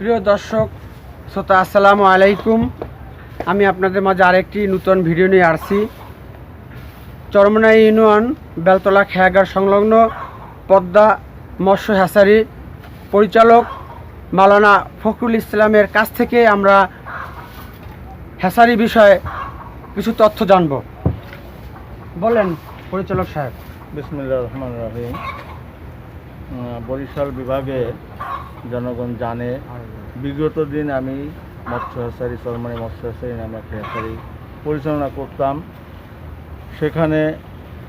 প্রিয় দর্শক শ্রোতা, আসসালামু আলাইকুম। আমি আপনাদের মাঝে আরেকটি নতুন ভিডিও নিয়ে আসছি। চরমনাই ইউনিয়ন বেলতলা খেয়াঘাট সংলগ্ন পদ্মা মৎস্য হ্যাচারি পরিচালক মাওলানা ফখরুল ইসলামের কাছ থেকে আমরা হ্যাচারি বিষয়ে কিছু তথ্য জানব। বলেন পরিচালক সাহেব। বিসমিল্লাহির রহমানির রহিম। বরিশাল বিভাগে জনগণ জানে বিগত দিন আমি মৎস্য হ্যাচারি চরমনাই মৎস্য হ্যাচারি নামে একটি হ্যাচারি পরিচালনা করতাম। সেখানে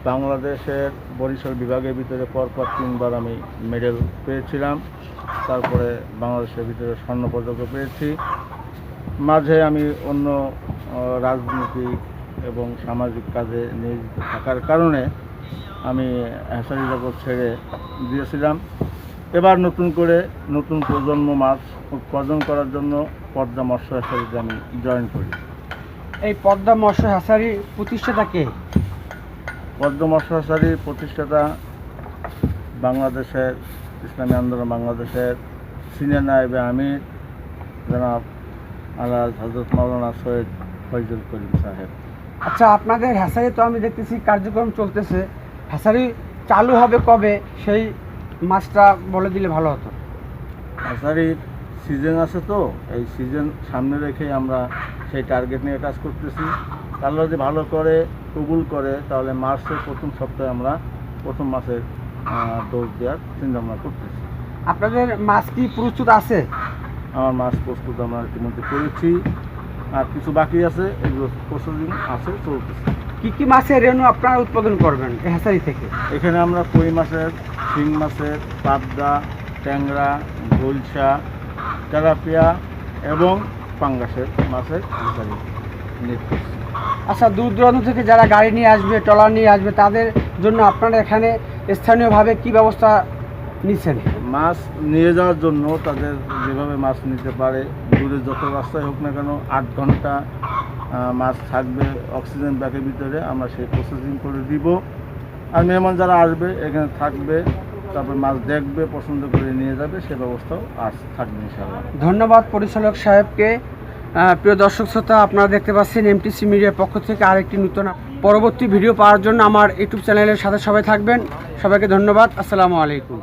বাংলাদেশের বরিশাল বিভাগের ভিতরে পরপর 3বার আমি মেডেল পেয়েছিলাম। তারপরে বাংলাদেশের ভিতরে স্বর্ণপদকও পেয়েছি। মাঝে আমি অন্য রাজনৈতিক এবং সামাজিক কাজে নিয়োজিত থাকার কারণে আমি হ্যাচারি জগৎ ছেড়ে দিয়েছিলাম। এবার নতুন করে নতুন প্রজন্ম মাছ উৎপাদন করার জন্য পদ্মা মৎস্য হ্যাচারিতে আমি জয়েন করি। এই পদ্মা মৎস্য হ্যাচারি প্রতিষ্ঠাতা কে? পদ্মা মৎস্য হ্যাচারির প্রতিষ্ঠাতা বাংলাদেশের ইসলামী আন্দোলন বাংলাদেশের সিনিয়র নায়েবে আমির জনাব আলহাজ হযরত মাওলানা সৈয়দ ফয়জুল করিম সাহেব। আচ্ছা, আপনাদের হ্যাচারি তো আমি দেখতেছি কার্যক্রম চলতেছে, হ্যাচারি চালু হবে কবে সেই মাছটা বলে দিলে ভালো হতো। হ্যাচারির সিজন আছে, তো এই সিজন সামনে রেখে আমরা সেই টার্গেট নিয়ে কাজ করতেছি। আল্লাহ যদি ভালো করে কবুল করে তাহলে মার্চের প্রথম সপ্তাহে আমরা প্রথম মাসের ডোজ দেওয়ার চিন্তা ভাবনা করতেছি। আপনাদের মাছ কি প্রস্তুত আছে? আমার মাছ প্রস্তুত আমরা ইতিমধ্যে করেছি, আর কিছু বাকি আছে, এগুলো প্রসেসিং আছে, চলতেছে। কি কি মাছের রেণু আপনারা উৎপাদন করবেন এই হ্যাচারি থেকে? এখানে আমরা কই মাছের, শিং মাছের, পাবদা, ট্যাংরা, ঝোলসা, তেলাপিয়া এবং পাঙ্গাসের মাছের হ্যাচারি নিচ্ছি। আচ্ছা, দূর দূরান্ত থেকে যারা গাড়ি নিয়ে আসবে, ট্রলার নিয়ে আসবে, তাদের জন্য আপনারা এখানে স্থানীয়ভাবে কি ব্যবস্থা নিচ্ছেন? মাছ নিয়ে যাওয়ার জন্য তাদের যেভাবে মাছ নিতে পারে, দূরে যত রাস্তায় হোক না কেন 8 ঘন্টা মাছ থাকবে অক্সিজেন ব্যাগের ভিতরে, আমরা সেই প্রসেসিং করে দিব। আর মেহমান যারা আসবে এখানে থাকবে, তারপর মাছ দেখবে, পছন্দ করে নিয়ে যাবে, সে ব্যবস্থাও থাকবে ইনশাআল্লাহ। ধন্যবাদ পরিচালক সাহেবকে। প্রিয় দর্শক শ্রোতা, আপনারা দেখতে পাচ্ছেন এমটিসি মিডিয়ার পক্ষ থেকে আরেকটি নতুন পরবর্তী ভিডিও পাওয়ার জন্য আমার ইউটিউব চ্যানেলের সাথে সবাই থাকবেন। সবাইকে ধন্যবাদ। আসসালামু আলাইকুম।